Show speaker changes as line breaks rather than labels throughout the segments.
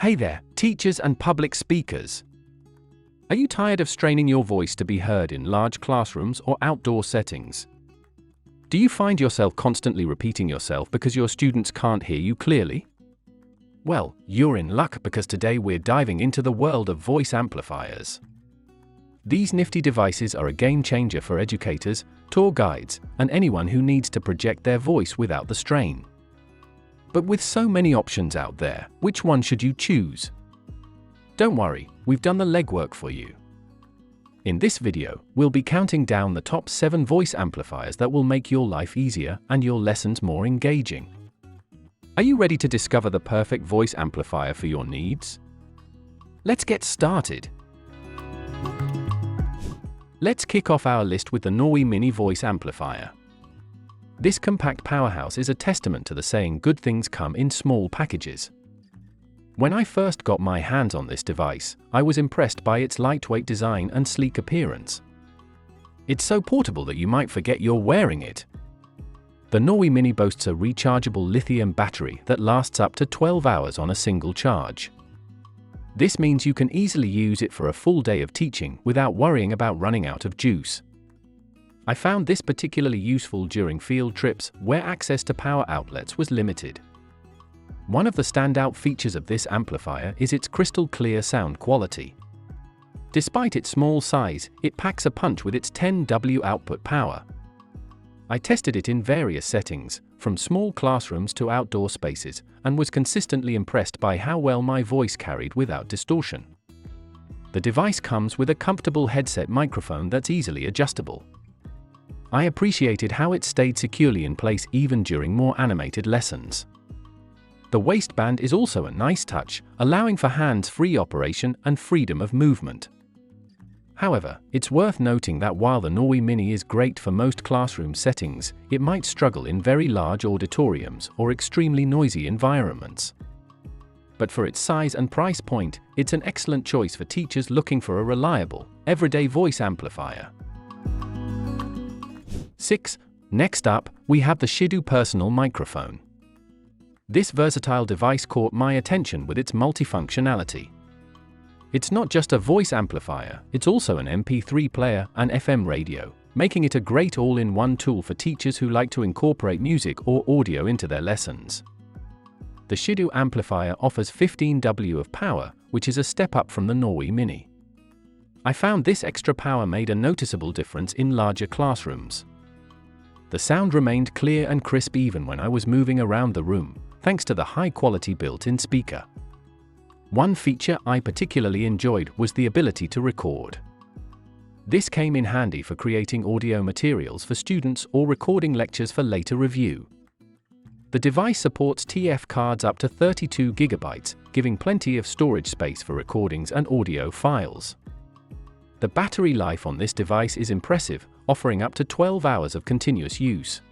Hey there, teachers and public speakers. Are you tired of straining your voice to be heard in large classrooms or outdoor settings? Do you find yourself constantly repeating yourself because your students can't hear you clearly? Well, you're in luck because today we're diving into the world of voice amplifiers. These nifty devices are a game changer for educators, tour guides, and anyone who needs to project their voice without the strain. But with so many options out there, which one should you choose? Don't worry, we've done the legwork for you. In this video, we'll be counting down the top 7 voice amplifiers that will make your life easier and your lessons more engaging. Are you ready to discover the perfect voice amplifier for your needs? Let's get started. Let's kick off our list with the Norwi Mini voice amplifier. This compact powerhouse is a testament to the saying good things come in small packages. When I first got my hands on this device, I was impressed by its lightweight design and sleek appearance. It's so portable that you might forget you're wearing it. The Norwi Mini boasts a rechargeable lithium battery that lasts up to 12 hours on a single charge. This means you can easily use it for a full day of teaching without worrying about running out of juice. I found this particularly useful during field trips where access to power outlets was limited. One of the standout features of this amplifier is its crystal clear sound quality. Despite its small size, it packs a punch with its 10W output power. I tested it in various settings, from small classrooms to outdoor spaces, and was consistently impressed by how well my voice carried without distortion. The device comes with a comfortable headset microphone that's easily adjustable. I appreciated how it stayed securely in place even during more animated lessons. The waistband is also a nice touch, allowing for hands-free operation and freedom of movement. However, it's worth noting that while the Norwi Mini is great for most classroom settings, it might struggle in very large auditoriums or extremely noisy environments. But for its size and price point, it's an excellent choice for teachers looking for a reliable, everyday voice amplifier. 6. Next up, we have the Shidu Personal Microphone. This versatile device caught my attention with its multifunctionality. It's not just a voice amplifier, it's also an MP3 player and FM radio, making it a great all-in-one tool for teachers who like to incorporate music or audio into their lessons. The Shidu amplifier offers 15W of power, which is a step up from the Norwi Mini. I found this extra power made a noticeable difference in larger classrooms. The sound remained clear and crisp even when I was moving around the room, thanks to the high-quality built-in speaker. One feature I particularly enjoyed was the ability to record. This came in handy for creating audio materials for students or recording lectures for later review. The device supports TF cards up to 32 GB, giving plenty of storage space for recordings and audio files. The battery life on this device is impressive, offering up to 12 hours of continuous use.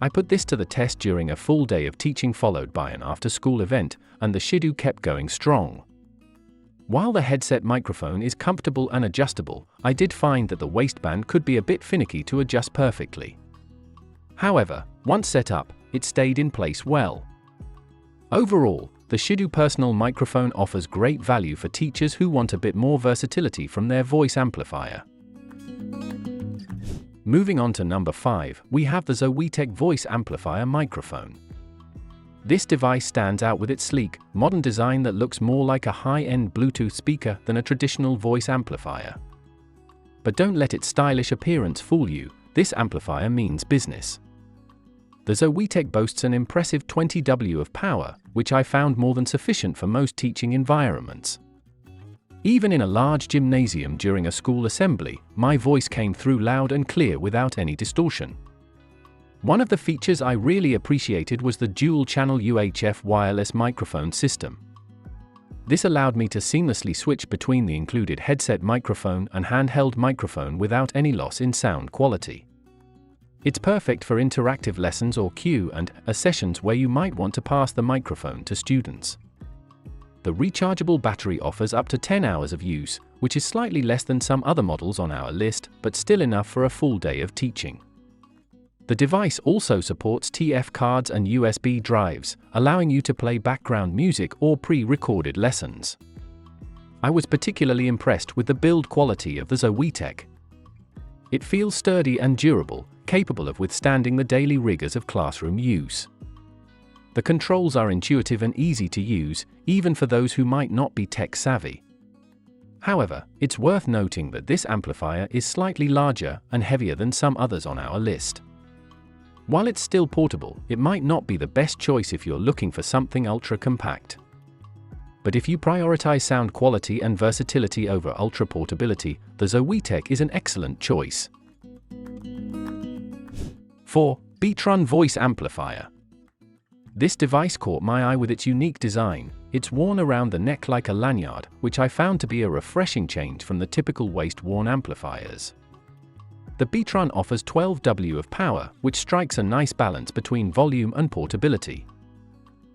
I put this to the test during a full day of teaching followed by an after-school event, and the Shidu kept going strong. While the headset microphone is comfortable and adjustable, I did find that the waistband could be a bit finicky to adjust perfectly. However, once set up, it stayed in place well. Overall, the Shidu Personal Microphone offers great value for teachers who want a bit more versatility from their voice amplifier. Moving on to number 5, we have the Zoetek Voice Amplifier Microphone. This device stands out with its sleek, modern design that looks more like a high-end Bluetooth speaker than a traditional voice amplifier. But don't let its stylish appearance fool you, this amplifier means business. The Zoetek boasts an impressive 20W of power, which I found more than sufficient for most teaching environments. Even in a large gymnasium during a school assembly, my voice came through loud and clear without any distortion. One of the features I really appreciated was the dual-channel UHF wireless microphone system. This allowed me to seamlessly switch between the included headset microphone and handheld microphone without any loss in sound quality. It's perfect for interactive lessons or Q&A sessions where you might want to pass the microphone to students. The rechargeable battery offers up to 10 hours of use, which is slightly less than some other models on our list, but still enough for a full day of teaching. The device also supports TF cards and USB drives, allowing you to play background music or pre-recorded lessons. I was particularly impressed with the build quality of the Zoetek. It feels sturdy and durable, capable of withstanding the daily rigors of classroom use. The controls are intuitive and easy to use, even for those who might not be tech-savvy. However, it's worth noting that this amplifier is slightly larger and heavier than some others on our list. While it's still portable, it might not be the best choice if you're looking for something ultra-compact. But if you prioritize sound quality and versatility over ultra-portability, the Zoetek is an excellent choice. 4. Beatron Voice Amplifier. This device caught my eye with its unique design. It's worn around the neck like a lanyard, which I found to be a refreshing change from the typical waist-worn amplifiers. The Beatron offers 12 W of power, which strikes a nice balance between volume and portability.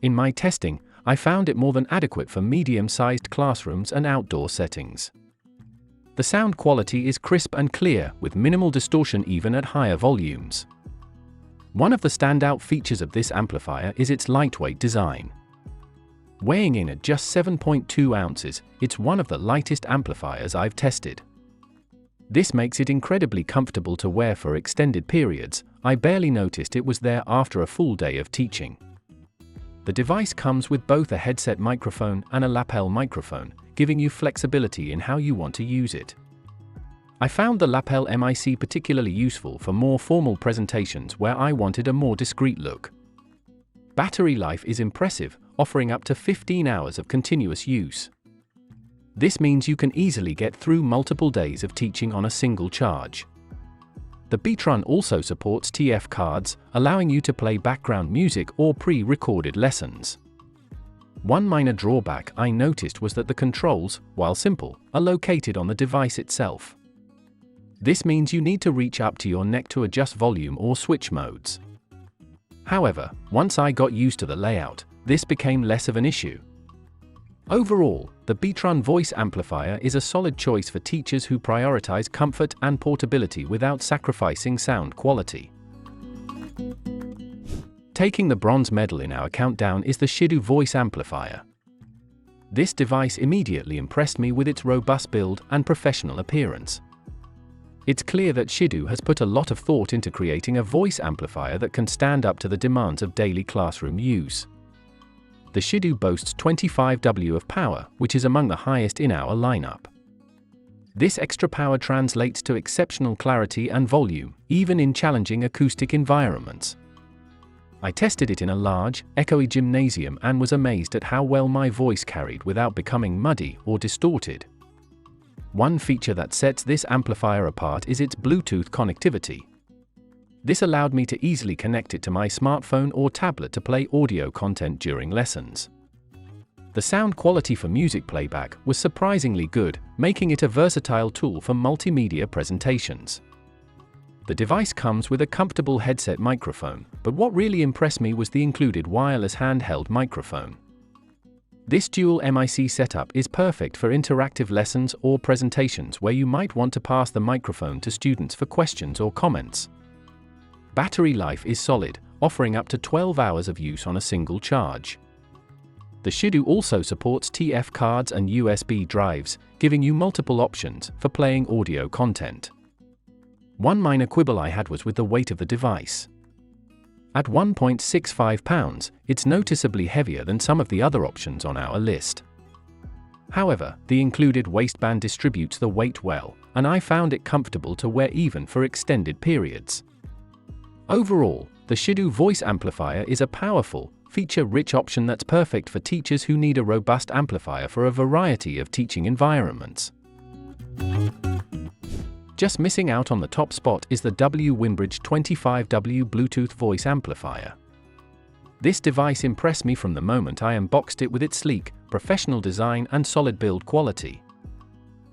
In my testing, I found it more than adequate for medium-sized classrooms and outdoor settings. The sound quality is crisp and clear, with minimal distortion even at higher volumes. One of the standout features of this amplifier is its lightweight design. Weighing in at just 7.2 ounces, it's one of the lightest amplifiers I've tested. This makes it incredibly comfortable to wear for extended periods. I barely noticed it was there after a full day of teaching. The device comes with both a headset microphone and a lapel microphone, giving you flexibility in how you want to use it. I found the lapel mic particularly useful for more formal presentations where I wanted a more discreet look. Battery life is impressive, offering up to 15 hours of continuous use. This means you can easily get through multiple days of teaching on a single charge. The Beatron also supports TF cards, allowing you to play background music or pre-recorded lessons. One minor drawback I noticed was that the controls, while simple, are located on the device itself. This means you need to reach up to your neck to adjust volume or switch modes. However, once I got used to the layout, this became less of an issue. Overall, the Beatron Voice Amplifier is a solid choice for teachers who prioritize comfort and portability without sacrificing sound quality. Taking the bronze medal in our countdown is the Shidoo Voice Amplifier. This device immediately impressed me with its robust build and professional appearance. It's clear that Shidoo has put a lot of thought into creating a voice amplifier that can stand up to the demands of daily classroom use. The Shidoo boasts 25 W of power, which is among the highest in our lineup. This extra power translates to exceptional clarity and volume, even in challenging acoustic environments. I tested it in a large, echoey gymnasium and was amazed at how well my voice carried without becoming muddy or distorted. One feature that sets this amplifier apart is its Bluetooth connectivity. This allowed me to easily connect it to my smartphone or tablet to play audio content during lessons. The sound quality for music playback was surprisingly good, making it a versatile tool for multimedia presentations. The device comes with a comfortable headset microphone, but what really impressed me was the included wireless handheld microphone. This dual mic setup is perfect for interactive lessons or presentations where you might want to pass the microphone to students for questions or comments. Battery life is solid, offering up to 12 hours of use on a single charge. The Shidoo also supports TF cards and USB drives, giving you multiple options for playing audio content. One minor quibble I had was with the weight of the device. At 1.65 pounds, it's noticeably heavier than some of the other options on our list. However, the included waistband distributes the weight well, and I found it comfortable to wear even for extended periods. Overall, the Shidoo Voice Amplifier is a powerful, feature-rich option that's perfect for teachers who need a robust amplifier for a variety of teaching environments. Just missing out on the top spot is the Winbridge 25W Bluetooth Voice Amplifier. This device impressed me from the moment I unboxed it with its sleek, professional design and solid build quality.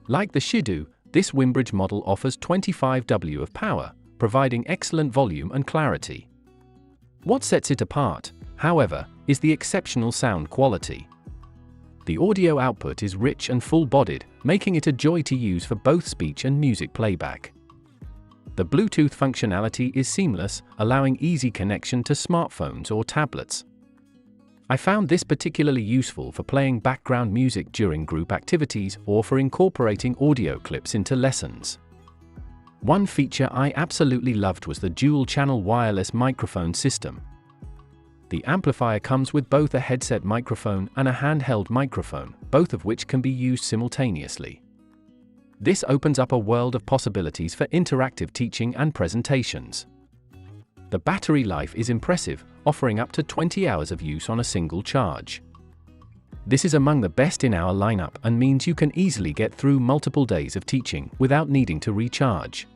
Like the Shidoo, this Winbridge model offers 25 W of power, providing excellent volume and clarity. What sets it apart, however, is the exceptional sound quality. The audio output is rich and full-bodied, making it a joy to use for both speech and music playback. The Bluetooth functionality is seamless, allowing easy connection to smartphones or tablets. I found this particularly useful for playing background music during group activities or for incorporating audio clips into lessons. One feature I absolutely loved was the dual-channel wireless microphone system. The amplifier comes with both a headset microphone and a handheld microphone, both of which can be used simultaneously. This opens up a world of possibilities for interactive teaching and presentations. The battery life is impressive, offering up to 20 hours of use on a single charge. This is among the best in our lineup and means you can easily get through multiple days of teaching without needing to recharge.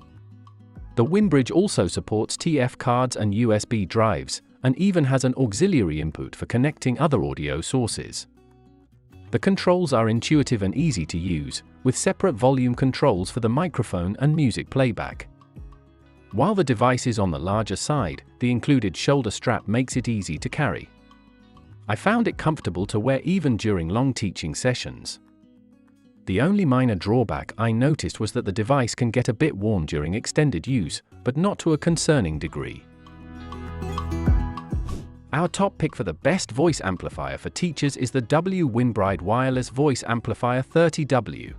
The WinBridge also supports TF cards and USB drives, and even has an auxiliary input for connecting other audio sources. The controls are intuitive and easy to use, with separate volume controls for the microphone and music playback. While the device is on the larger side, the included shoulder strap makes it easy to carry. I found it comfortable to wear even during long teaching sessions. The only minor drawback I noticed was that the device can get a bit warm during extended use, but not to a concerning degree. Our top pick for the best voice amplifier for teachers is the WinBride Wireless Voice Amplifier 30W.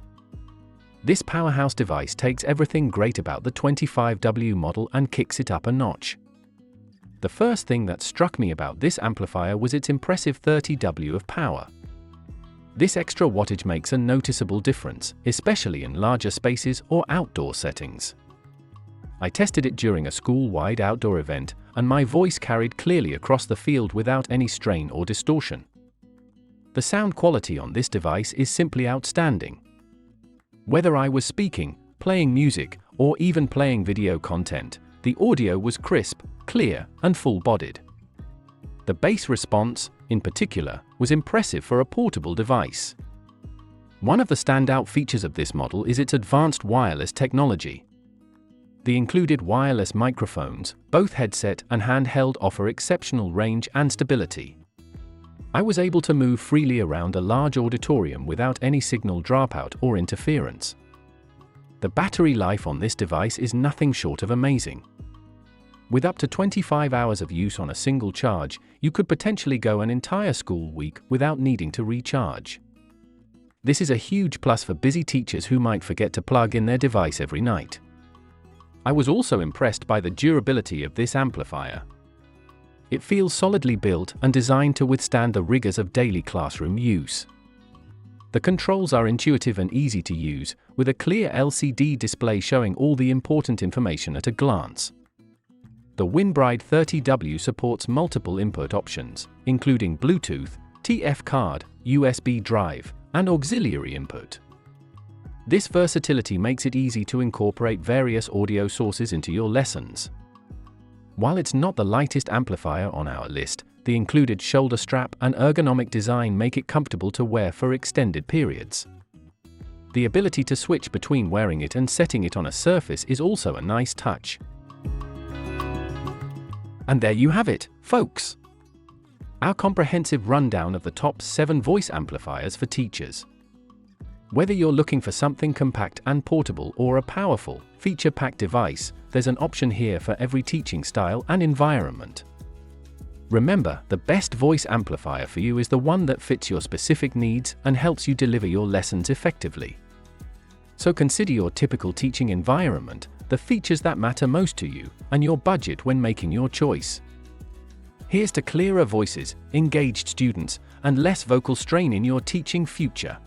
This powerhouse device takes everything great about the 25W model and kicks it up a notch. The first thing that struck me about this amplifier was its impressive 30W of power. This extra wattage makes a noticeable difference, especially in larger spaces or outdoor settings. I tested it during a school-wide outdoor event, and my voice carried clearly across the field without any strain or distortion. The sound quality on this device is simply outstanding. Whether I was speaking, playing music, or even playing video content, the audio was crisp, clear, and full-bodied. The bass response, in particular, was impressive for a portable device. One of the standout features of this model is its advanced wireless technology. The included wireless microphones, both headset and handheld, offer exceptional range and stability. I was able to move freely around a large auditorium without any signal dropout or interference. The battery life on this device is nothing short of amazing. With up to 25 hours of use on a single charge, you could potentially go an entire school week without needing to recharge. This is a huge plus for busy teachers who might forget to plug in their device every night. I was also impressed by the durability of this amplifier. It feels solidly built and designed to withstand the rigors of daily classroom use. The controls are intuitive and easy to use, with a clear LCD display showing all the important information at a glance. The WinBride 30W supports multiple input options, including Bluetooth, TF card, USB drive, and auxiliary input. This versatility makes it easy to incorporate various audio sources into your lessons. While it's not the lightest amplifier on our list, the included shoulder strap and ergonomic design make it comfortable to wear for extended periods. The ability to switch between wearing it and setting it on a surface is also a nice touch. And there you have it, folks! Our comprehensive rundown of the top 7 voice amplifiers for teachers. Whether you're looking for something compact and portable or a powerful, feature-packed device, there's an option here for every teaching style and environment. Remember, the best voice amplifier for you is the one that fits your specific needs and helps you deliver your lessons effectively. So consider your typical teaching environment, the features that matter most to you, and your budget when making your choice. Here's to clearer voices, engaged students, and less vocal strain in your teaching future.